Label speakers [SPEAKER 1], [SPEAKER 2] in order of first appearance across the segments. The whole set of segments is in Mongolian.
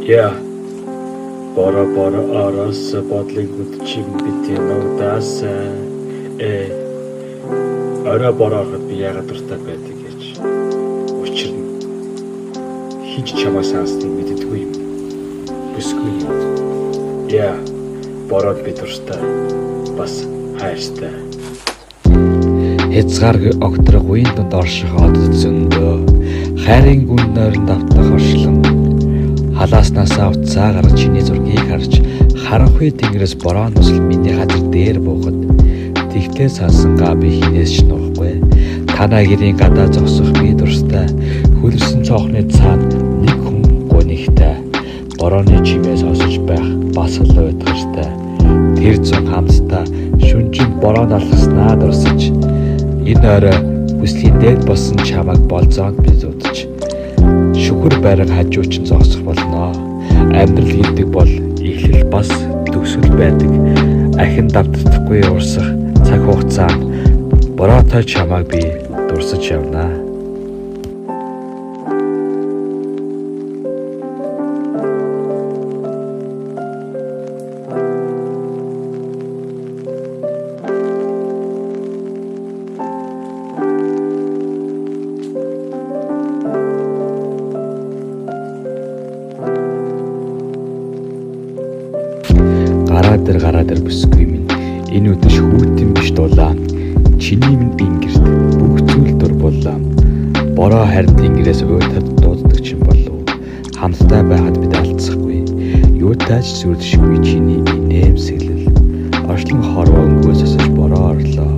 [SPEAKER 1] Яа, бора араас бодлыг үдчим бити нуудаас орой бороход би яагаад дуртай байдаг гэж учир нь хинч чамаа сансныг мэддэггүй юм. Бүсгүй юм. Яа, бороод би дуртай бас хайртай.
[SPEAKER 2] Хязгааргүй огтрог үеийн дунд оршиход зөндөө хайрын гүн нойрон давтах оршлон халааснасаа уцаа гарч чиний зургийг харж харанхуй тэнгэрээс бороо нусал миний газар дээр буухад тэгтээ сансангаа би хинээс ч нуухгүй танаа гэрийн гадаа зогсох би дурстай хөлөрсөн цоохны цаана нэг хүн гонигтай борооны чимээ сонсож байх бас л уйтгартай тэр зун хамтдаа шүнжин бороо налгаснаа дурсаж энэ орой бүслийн дээд болсон чамайг болзоонд би зодож шүхэр байраг хажуучин зогсох болно. Амьдрал гэдэг бол эхлэл бас төгсгөл байдаг. Ахин давтдаггүй урсах цаг хугацаанд бороотой чамайг би дурсаж явнаа. Гараа дээр бүсгүй минь энэ өдөр хүүтэн биш дулаа чиний минь ингэрт бүх зүйл дур боллаа бороо харин тэнгэрээс уйтад дууддаг ч юм болов хамтдаа байхад бид алдсахгүй юутайч сүрдшгүй чиний инээмсэглэл орчлон хорвоо өнгөөс асаж бороо орлоо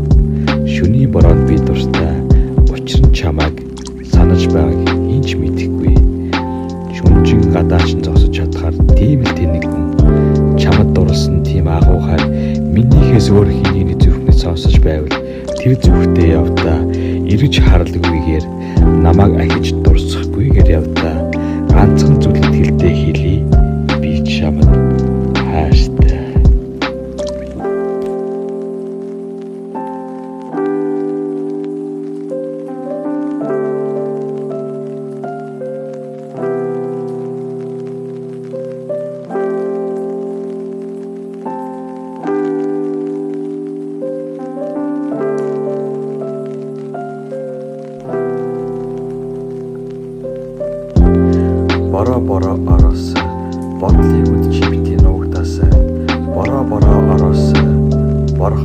[SPEAKER 2] шүний бороонд би дуртай учир нь чамайг санаж байгааг инч мэдэхгүй шүнжин гадаачин зогсож чадхаар тийм л тэнэг хүн чамд дурлсан тийм агуухаар минийхээс өөр хинийний зүрхнээ сонсож байвал тэр зүрхтэй явдаа эргэж харлахгүйгээр намайг ахиж дурсахгүйгээр явдаа ганцхан зүйл итгэлтэй хэлий би чамд хайртай. Бороо араас бодлыг үдчи бити нуугдаас бороо араас борох